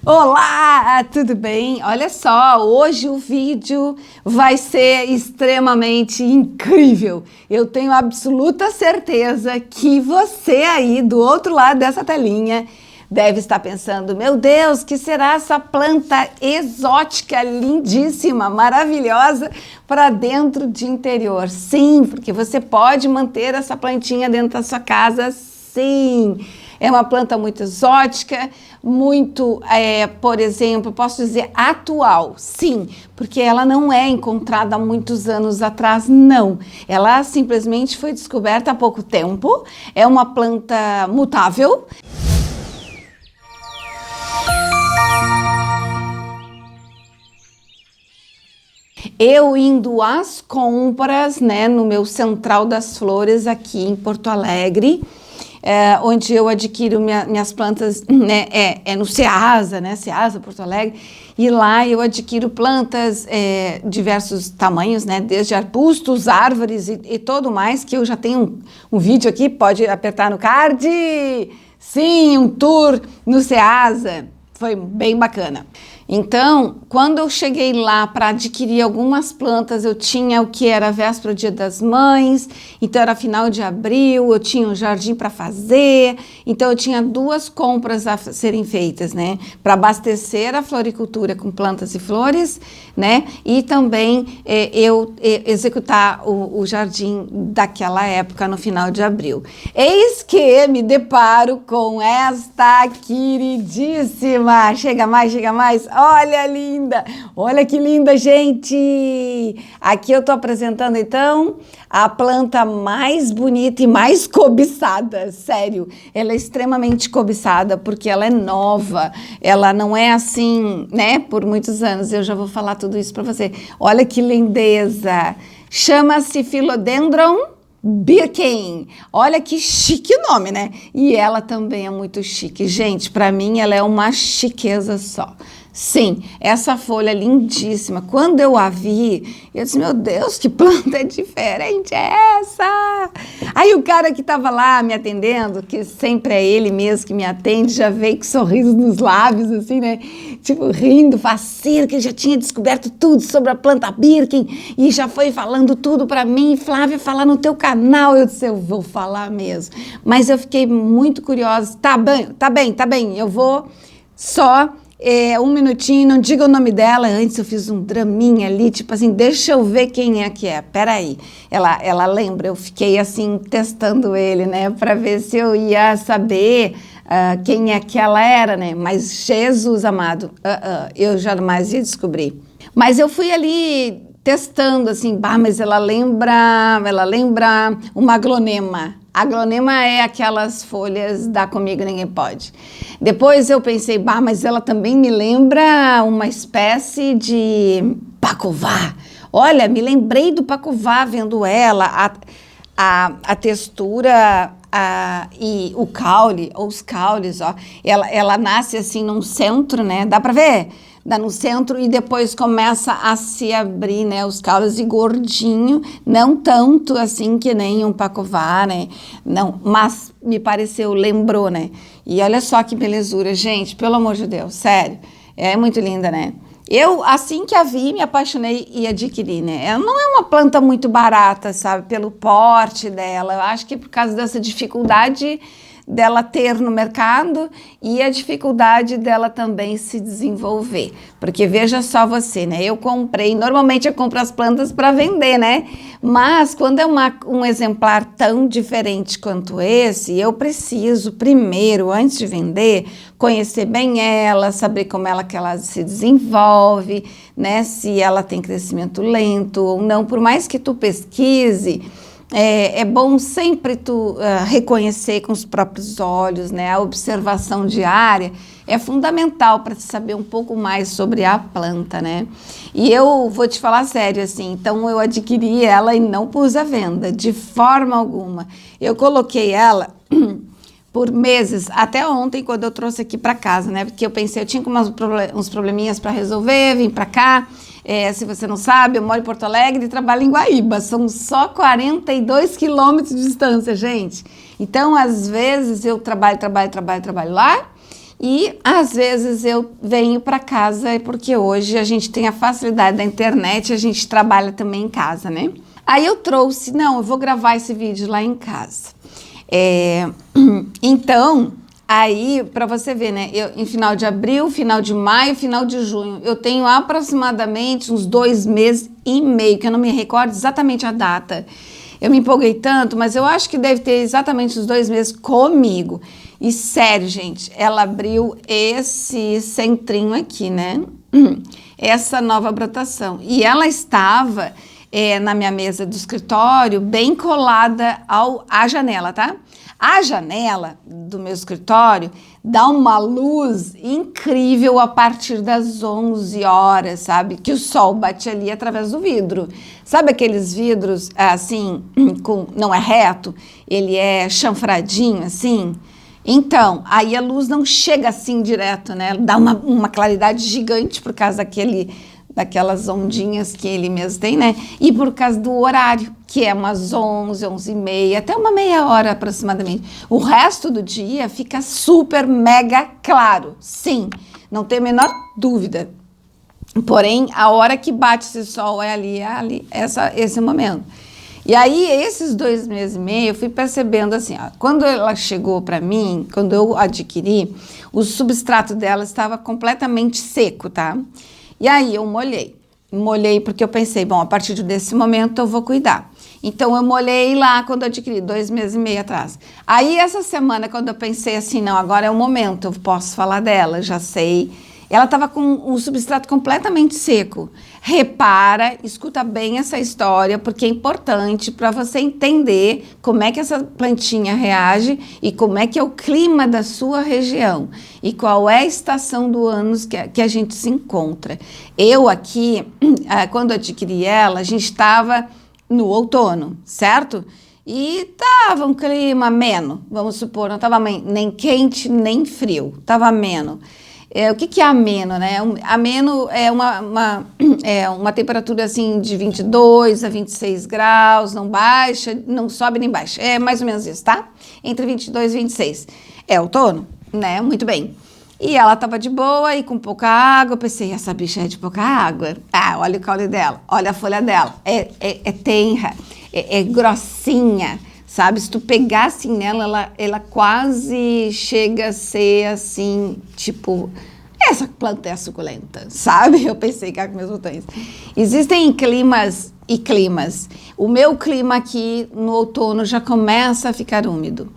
Olá, tudo bem? Olha só, hoje o vídeo vai ser extremamente incrível. Eu tenho absoluta certeza que você aí do outro lado dessa telinha deve estar pensando, meu Deus, que será essa planta exótica, lindíssima, maravilhosa para dentro de interior? Sim, porque você pode manter essa plantinha dentro da sua casa, sim. É uma planta muito exótica, muito, por exemplo, posso dizer atual, sim, porque ela não é encontrada há muitos anos atrás, não. Ela simplesmente foi descoberta há pouco tempo, é uma planta mutável. Eu indo às compras, né, no meu Central das Flores aqui em Porto Alegre, onde eu adquiro minhas plantas, né, no Ceasa, né, Ceasa, Porto Alegre, e lá eu adquiro plantas diversos tamanhos, né, desde arbustos, árvores e tudo mais, que eu já tenho um vídeo aqui, pode apertar no card, sim, um tour no Ceasa, foi bem bacana. Então, quando eu cheguei lá para adquirir algumas plantas, eu tinha o que era véspera do Dia das Mães, então era final de abril, eu tinha um jardim para fazer, então eu tinha duas compras a serem feitas, né? Para abastecer a floricultura com plantas e flores, né? E também eu executar o jardim daquela época no final de abril. Eis que me deparo com esta queridíssima, chega mais, olha linda, olha que linda, gente! Aqui eu tô apresentando então a planta mais bonita e mais cobiçada, sério, ela é extremamente cobiçada porque ela é nova, ela não é assim, né, por muitos anos, eu já vou falar tudo isso para você. Olha que lindeza, chama-se Philodendron Birken. Olha que chique o nome, né? E ela também é muito chique. Gente, para mim ela é uma chiqueza só. Sim, essa folha é lindíssima. Quando eu a vi, eu disse, meu Deus, que planta diferente é essa? Aí o cara que estava lá me atendendo, que sempre é ele mesmo que me atende, já veio com sorriso nos lábios, assim, né? Tipo, rindo, faceiro, que ele já tinha descoberto tudo sobre a planta Birken e já foi falando tudo para mim. Flávia, falar no teu canal. Eu disse, eu vou falar mesmo. Mas eu fiquei muito curiosa. Tá bem, eu vou só... um minutinho, não diga o nome dela. Antes eu fiz um draminha ali, tipo assim, deixa eu ver quem é que é. Peraí, ela lembra, eu fiquei assim, testando ele, né, para ver se eu ia saber quem é que ela era, né, mas Jesus amado, eu jamais ia descobrir. Mas eu fui ali testando, assim, mas ela lembra uma aglonema. Aglonema é aquelas folhas dá comigo ninguém pode. Depois eu pensei, mas ela também me lembra uma espécie de pacová. Olha, me lembrei do pacová vendo ela, a textura e o caule, ou os caules, ó, ela nasce assim num centro, né? Dá pra ver? Dá no centro e depois começa a se abrir, né, os caules e gordinho, não tanto assim que nem um pacová, né, não, mas me pareceu, lembrou, né, e olha só que belezura, gente, pelo amor de Deus, sério, é muito linda, né. Eu, assim que a vi, me apaixonei e adquiri, né, ela não é uma planta muito barata, sabe, pelo porte dela, eu acho que por causa dessa dificuldade dela ter no mercado e a dificuldade dela também se desenvolver, porque veja só você, né, eu comprei, normalmente eu compro as plantas para vender, né, mas quando é um exemplar tão diferente quanto esse, eu preciso primeiro, antes de vender, conhecer bem ela, saber como que ela se desenvolve, né, se ela tem crescimento lento ou não, por mais que tu pesquise, é bom sempre tu reconhecer com os próprios olhos, né? A observação diária é fundamental para saber um pouco mais sobre a planta, né? E eu vou te falar sério, assim, então eu adquiri ela e não pus à venda, de forma alguma. Eu coloquei ela por meses, até ontem, quando eu trouxe aqui para casa, né? Porque eu pensei, eu tinha uns probleminhas para resolver, vim para cá. Se você não sabe, eu moro em Porto Alegre e trabalho em Guaíba. São só 42 quilômetros de distância, gente. Então, às vezes, eu trabalho lá E às vezes eu venho para casa, porque hoje a gente tem a facilidade da internet, a gente trabalha também em casa, né? Aí eu trouxe, não, eu vou gravar esse vídeo lá em casa. Então, aí, para você ver, né? Em final de abril, final de maio, final de junho, eu tenho aproximadamente uns 2 meses e meio, que eu não me recordo exatamente a data. Eu me empolguei tanto, mas eu acho que deve ter exatamente uns 2 meses comigo. E sério, gente, ela abriu esse centrinho aqui, né? Essa nova brotação. E ela estava na minha mesa do escritório, bem colada à janela, tá? A janela do meu escritório dá uma luz incrível a partir das 11 horas, sabe? Que o sol bate ali através do vidro. Sabe aqueles vidros, assim, não é reto, ele é chanfradinho, assim? Então, aí a luz não chega assim direto, né? Dá uma claridade gigante por causa daquelas ondinhas que ele mesmo tem, né? E por causa do horário, que é umas 11, 11h30, até uma meia hora aproximadamente. O resto do dia fica super mega claro, sim, não tem a menor dúvida. Porém, a hora que bate esse sol é ali esse momento. E aí, esses 2 meses e meio, eu fui percebendo assim, ó, quando ela chegou para mim, quando eu adquiri, o substrato dela estava completamente seco, tá? E aí eu molhei porque eu pensei, bom, a partir desse momento eu vou cuidar. Então eu molhei lá quando eu adquiri, 2 meses e meio atrás. Aí essa semana, quando eu pensei assim, não, agora é o momento, eu posso falar dela, já sei. Ela estava com o substrato completamente seco. Repara, escuta bem essa história, porque é importante para você entender como é que essa plantinha reage e como é que é o clima da sua região e qual é a estação do ano que a gente se encontra. Eu aqui, quando adquiri ela, a gente estava no outono, certo? E estava um clima ameno, vamos supor, não estava nem quente nem frio, estava ameno. O que é ameno, né? Ameno é uma temperatura assim de 22 a 26 graus, não baixa, não sobe nem baixa. É mais ou menos isso, tá? Entre 22 e 26. É outono, né? Muito bem. E ela tava de boa e com pouca água. Eu pensei, essa bicha é de pouca água. Ah, olha o caule dela, olha a folha dela. É tenra, é grossinha. Sabe, se tu pegar assim nela, ela quase chega a ser assim, tipo, essa planta é suculenta, sabe? Eu pensei que com meus botões. Existem climas e climas. O meu clima aqui no outono já começa a ficar úmido.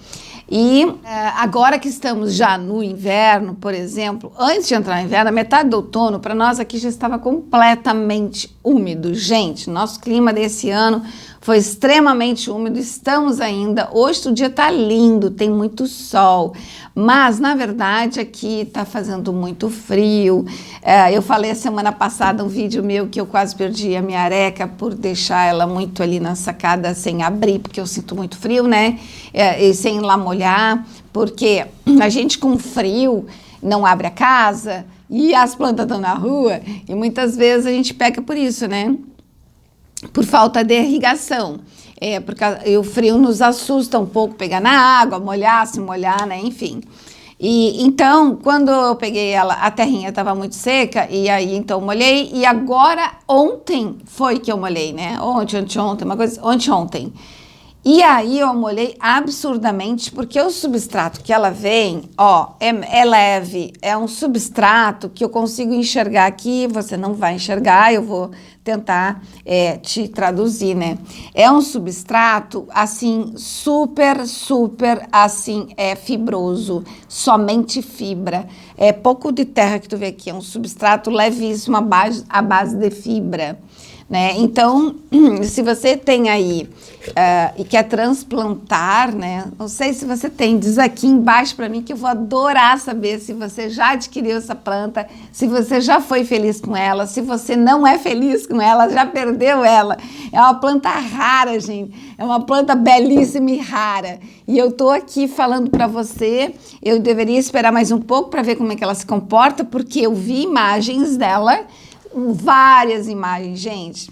E agora que estamos já no inverno, por exemplo, antes de entrar no inverno, a metade do outono, para nós aqui já estava completamente úmido. Gente, nosso clima desse ano foi extremamente úmido, estamos ainda. Hoje o dia tá lindo, tem muito sol, mas na verdade aqui tá fazendo muito frio. Eu falei a semana passada um vídeo meu que eu quase perdi a minha areca por deixar ela muito ali na sacada sem abrir, porque eu sinto muito frio, né? E sem lá molhar, porque a gente com frio não abre a casa e as plantas estão na rua e muitas vezes a gente peca por isso, né? Por falta de irrigação, porque o frio nos assusta um pouco, pegar na água, se molhar, né, enfim. E então, quando eu peguei ela, a terrinha estava muito seca, e aí então molhei, e agora ontem foi que eu molhei, né, ontem, uma coisa, ontem. E aí eu molhei absurdamente, porque o substrato que ela vem, ó, é leve, é um substrato que eu consigo enxergar aqui, você não vai enxergar, eu vou tentar te traduzir, né? É um substrato, assim, super, assim, fibroso, somente fibra. É pouco de terra que tu vê aqui, é um substrato levíssimo à base de fibra. Né? Então, se você tem aí e quer transplantar, né? Não sei se você tem, diz aqui embaixo para mim que eu vou adorar saber se você já adquiriu essa planta, se você já foi feliz com ela, se você não é feliz com ela, já perdeu ela. É uma planta rara, gente, é uma planta belíssima e rara. E eu tô aqui falando para você, eu deveria esperar mais um pouco para ver como é que ela se comporta, porque eu vi imagens dela, várias imagens, gente.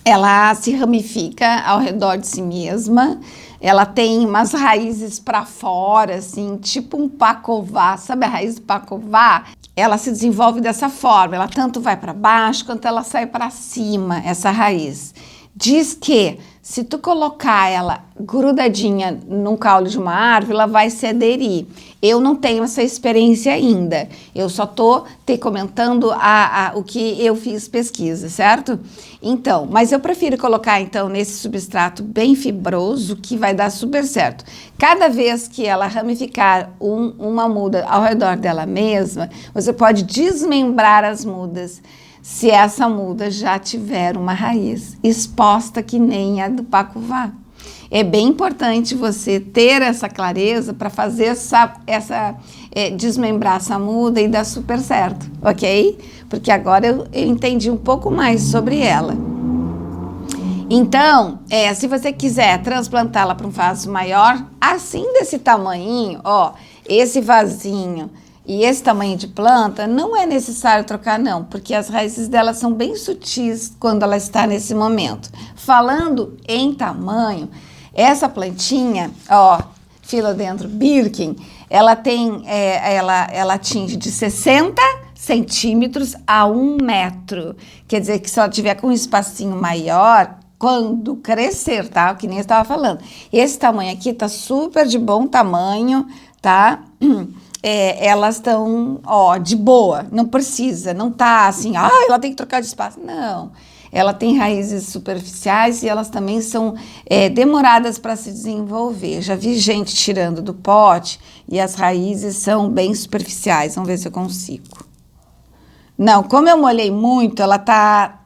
Ela se ramifica ao redor de si mesma, ela tem umas raízes para fora, assim, tipo um pacová. Sabe a raiz do pacová? Ela se desenvolve dessa forma, ela tanto vai para baixo quanto ela sai para cima, essa raiz. Diz que se tu colocar ela grudadinha num caule de uma árvore, ela vai se aderir. Eu não tenho essa experiência ainda. Eu só tô te comentando o que eu fiz pesquisa, certo? Então, mas eu prefiro colocar então nesse substrato bem fibroso, que vai dar super certo. Cada vez que ela ramificar uma muda ao redor dela mesma, você pode desmembrar as mudas. Se essa muda já tiver uma raiz exposta que nem a do pacová. É bem importante você ter essa clareza para fazer desmembrar essa muda e dar super certo, ok? Porque agora eu entendi um pouco mais sobre ela. Então, se você quiser transplantá-la para um vaso maior, assim desse tamanhinho, ó, esse vasinho e esse tamanho de planta, não é necessário trocar não, porque as raízes dela são bem sutis quando ela está nesse momento. Falando em tamanho, essa plantinha, ó, Philodendron Birkin, ela tem, ela atinge de 60 centímetros a 1 metro. Quer dizer que se ela tiver com um espacinho maior, quando crescer, tá? Que nem eu estava falando. Esse tamanho aqui tá super de bom tamanho, tá? Elas estão, ó, de boa, não precisa, não tá assim, ela tem que trocar de espaço. Não, ela tem raízes superficiais e elas também são demoradas para se desenvolver. Já vi gente tirando do pote e as raízes são bem superficiais. Vamos ver se eu consigo. Não, como eu molhei muito, ela tá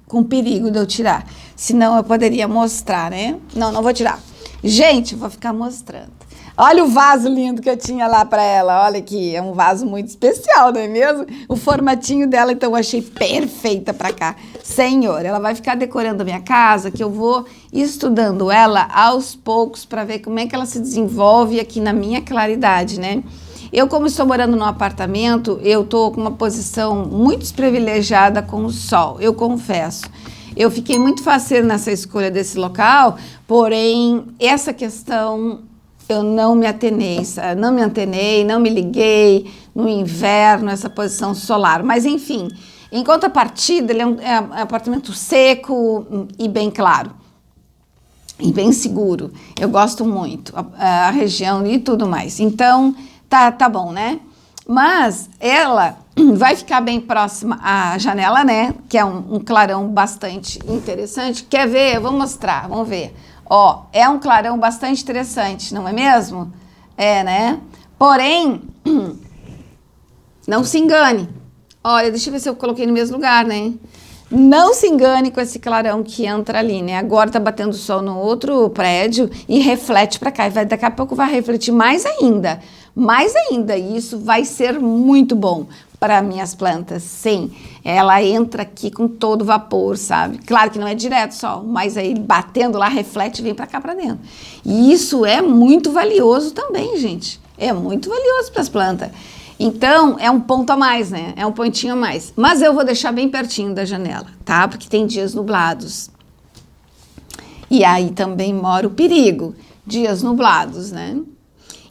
com perigo de eu tirar. Senão eu poderia mostrar, né? Não vou tirar. Gente, eu vou ficar mostrando. Olha o vaso lindo que eu tinha lá para ela. Olha aqui, é um vaso muito especial, não é mesmo? O formatinho dela, então, eu achei perfeita para cá. Senhor, ela vai ficar decorando a minha casa, que eu vou estudando ela aos poucos para ver como é que ela se desenvolve aqui na minha claridade, né? Eu, como estou morando num apartamento, eu tô com uma posição muito desprivilegiada com o sol, eu confesso. Eu fiquei muito faceira nessa escolha desse local, porém, essa questão eu não me antenei, não me liguei no inverno, essa posição solar. Mas, enfim, em contrapartida, ele é um apartamento seco e bem claro. E bem seguro. Eu gosto muito, a região e tudo mais. Então, tá bom, né? Mas ela vai ficar bem próxima à janela, né? Que é um clarão bastante interessante. Quer ver? Eu vou mostrar, vamos ver. Ó, é um clarão bastante interessante, não é mesmo? É, né? Porém, não se engane. Olha, deixa eu ver se eu coloquei no mesmo lugar, né? Não se engane com esse clarão que entra ali, né? Agora tá batendo sol no outro prédio e reflete para cá. E daqui a pouco vai refletir mais ainda. Mais ainda. E isso vai ser muito bom para minhas plantas, sim. Ela entra aqui com todo vapor, sabe? Claro que não é direto sol, mas aí batendo lá, reflete e vem para cá para dentro. E isso é muito valioso também, gente. É muito valioso para as plantas. Então, é um ponto a mais, né? É um pontinho a mais. Mas eu vou deixar bem pertinho da janela, tá? Porque tem dias nublados. E aí também mora o perigo, dias nublados, né?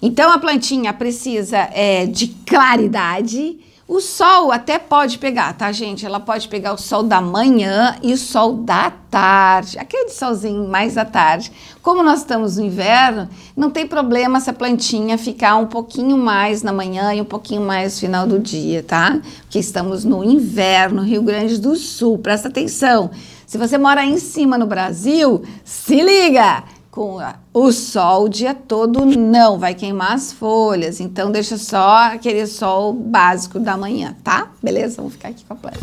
Então, a plantinha precisa de claridade. O sol até pode pegar, tá, gente? Ela pode pegar o sol da manhã e o sol da tarde, aquele solzinho mais à tarde. Como nós estamos no inverno, não tem problema se a plantinha ficar um pouquinho mais na manhã e um pouquinho mais no final do dia, tá? Porque estamos no inverno, Rio Grande do Sul, presta atenção. Se você mora aí em cima no Brasil, se liga! Com o sol o dia todo não vai queimar as folhas, então deixa só aquele sol básico da manhã, tá? Beleza? Vamos ficar aqui com a planta.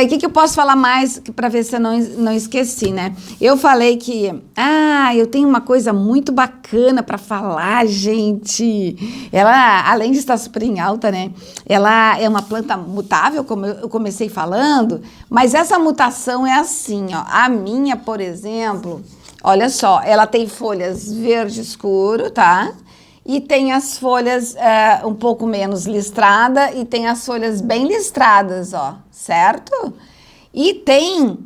O que eu posso falar mais para ver se eu não esqueci, né? Eu falei que, eu tenho uma coisa muito bacana para falar, gente. Ela, além de estar super em alta, né? Ela é uma planta mutável, como eu comecei falando, mas essa mutação é assim, ó. A minha, por exemplo... Olha só, ela tem folhas verde escuro, tá? E tem as folhas um pouco menos listrada e tem as folhas bem listradas, ó, certo? E tem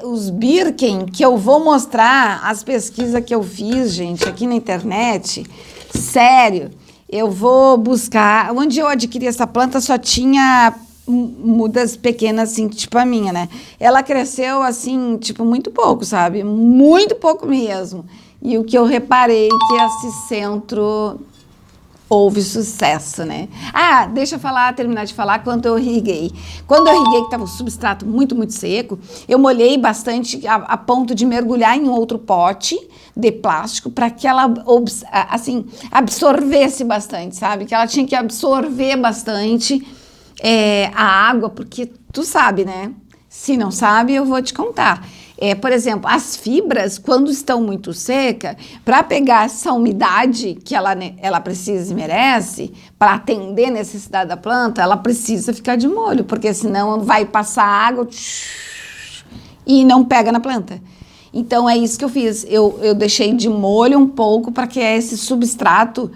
os Birken, que eu vou mostrar as pesquisas que eu fiz, gente, aqui na internet. Sério, eu vou buscar. Onde eu adquiri essa planta só tinha mudas pequenas, assim, tipo a minha, né? Ela cresceu, assim, tipo, muito pouco, sabe? Muito pouco mesmo. E o que eu reparei que esse centro houve sucesso, né? Ah, deixa eu terminar de falar quando eu irriguei. Quando eu irriguei, que estava o substrato muito, muito seco, eu molhei bastante a ponto de mergulhar em outro pote de plástico para que ela, assim, absorvesse bastante, sabe? Que ela tinha que absorver bastante a água, porque tu sabe, né? Se não sabe, eu vou te contar. Por exemplo, as fibras, quando estão muito secas, para pegar essa umidade que ela precisa e merece, para atender a necessidade da planta, ela precisa ficar de molho, porque senão vai passar água e não pega na planta. Então, é isso que eu fiz. Eu deixei de molho um pouco para que esse substrato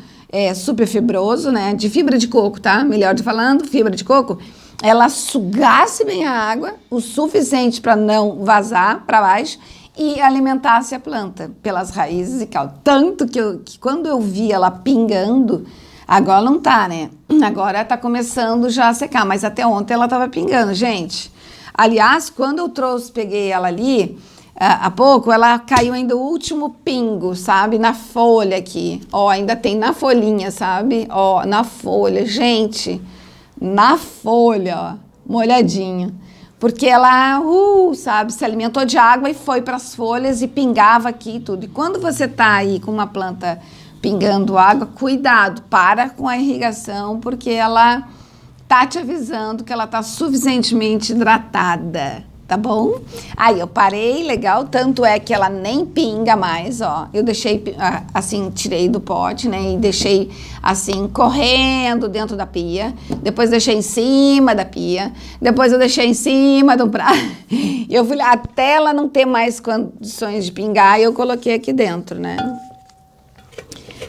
super fibroso, né, de fibra de coco, tá? Melhor de falando, fibra de coco, ela sugasse bem a água, o suficiente para não vazar para baixo e alimentasse a planta pelas raízes e caule. Tanto que quando eu vi ela pingando, agora não tá, né? Agora tá começando já a secar, mas até ontem ela tava pingando, gente. Aliás, quando eu peguei ela ali, há pouco, ela caiu ainda o último pingo, sabe? Na folha aqui. Ó, ainda tem na folhinha, sabe? Ó, na folha, gente. Na folha, ó, molhadinho. Porque ela, sabe, se alimentou de água e foi para as folhas e pingava aqui e tudo. E quando você tá aí com uma planta pingando água, cuidado, para com a irrigação, porque ela tá te avisando que ela tá suficientemente hidratada. Tá bom? Aí eu parei, legal, tanto é que ela nem pinga mais, ó. Eu deixei, assim, tirei do pote, né? E deixei, assim, correndo dentro da pia. Depois deixei em cima da pia. Depois eu deixei em cima do prato. Eu fui lá, até ela não ter mais condições de pingar, eu coloquei aqui dentro, né?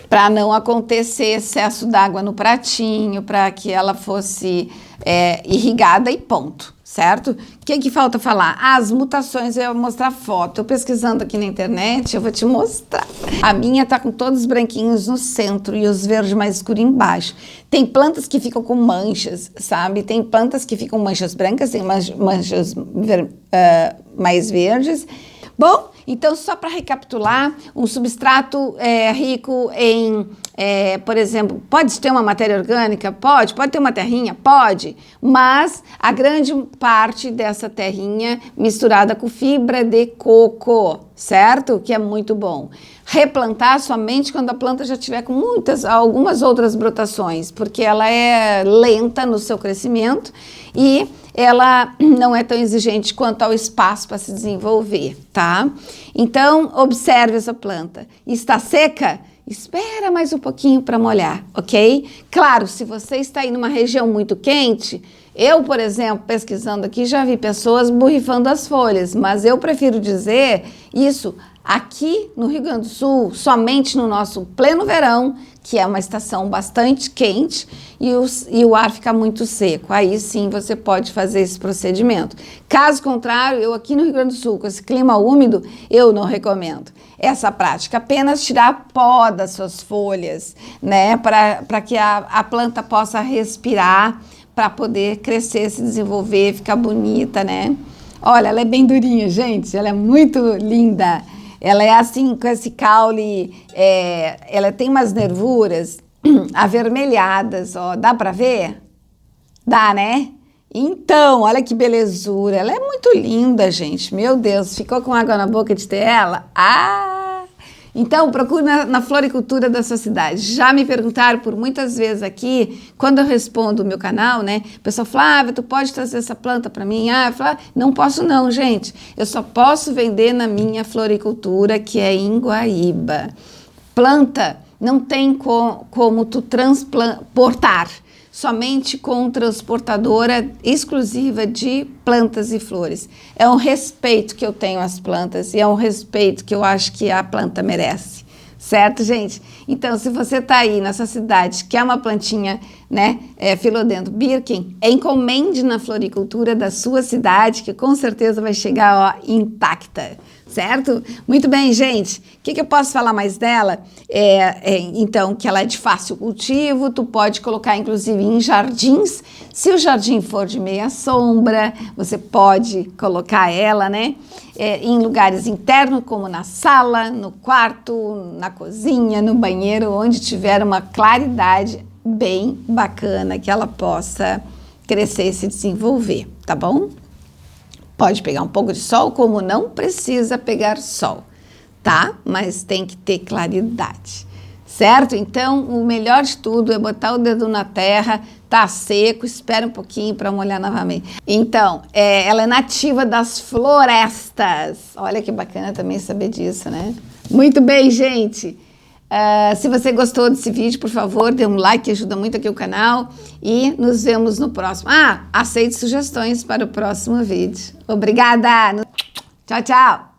Para não acontecer excesso d'água no pratinho, para que ela fosse irrigada e ponto. Certo? O que falta falar? As mutações, eu vou mostrar foto. Eu pesquisando aqui na internet, eu vou te mostrar. A minha tá com todos os branquinhos no centro e os verdes mais escuros embaixo. Tem plantas que ficam com manchas, sabe? Tem plantas que ficam manchas brancas, tem manchas mais verdes. Bom, então só para recapitular, um substrato rico em, por exemplo, pode ter uma matéria orgânica? Pode ter uma terrinha? Pode, mas a grande parte dessa terrinha misturada com fibra de coco, certo? Que é muito bom. Replantar somente quando a planta já tiver com algumas outras brotações, porque ela é lenta no seu crescimento e ela não é tão exigente quanto ao espaço para se desenvolver, tá? Então, observe essa planta. Está seca? Espera mais um pouquinho para molhar, ok? Claro, se você está aí numa região muito quente, eu, por exemplo, pesquisando aqui, já vi pessoas borrifando as folhas, mas eu prefiro dizer isso aqui no Rio Grande do Sul, somente no nosso pleno verão, que é uma estação bastante quente e o ar fica muito seco. Aí sim você pode fazer esse procedimento. Caso contrário, eu aqui no Rio Grande do Sul, com esse clima úmido, eu não recomendo essa prática. Apenas tirar pó das suas folhas, né? Para que a planta possa respirar, para poder crescer, se desenvolver, ficar bonita, né? Olha, ela é bem durinha, gente. Ela é muito linda. Ela é assim, com esse caule, ela tem umas nervuras avermelhadas, ó. Dá pra ver? Dá, né? Então, olha que belezura. Ela é muito linda, gente. Meu Deus, ficou com água na boca de ter ela? Então, procure na floricultura da sua cidade. Já me perguntaram por muitas vezes aqui, quando eu respondo o meu canal, né? O pessoal, Flávia, tu pode trazer essa planta para mim? Eu falo, não posso não, gente. Eu só posso vender na minha floricultura, que é em Guaíba. Planta não tem como tu transportar. Somente com transportadora exclusiva de plantas e flores. É um respeito que eu tenho às plantas e é um respeito que eu acho que a planta merece, Certo, gente? Então, se você está aí nessa cidade, quer uma plantinha, né, Philodendron Birken, encomende na floricultura da sua cidade, que com certeza vai chegar, ó, intacta. Certo? Muito bem, gente. O que eu posso falar mais dela? Então, que ela é de fácil cultivo, tu pode colocar, inclusive, em jardins. Se o jardim for de meia sombra, você pode colocar ela, né? Em lugares internos, como na sala, no quarto, na cozinha, no banheiro, onde tiver uma claridade bem bacana que ela possa crescer e se desenvolver, tá bom? Pode pegar um pouco de sol, como não precisa pegar sol, tá? Mas tem que ter claridade, certo? Então, o melhor de tudo é botar o dedo na terra, tá seco, espera um pouquinho para molhar novamente. Então, ela é nativa das florestas. Olha que bacana também saber disso, né? Muito bem, gente. Se você gostou desse vídeo, por favor, dê um like, que ajuda muito aqui o canal. E nos vemos no próximo. Aceite sugestões para o próximo vídeo. Obrigada! Tchau, tchau!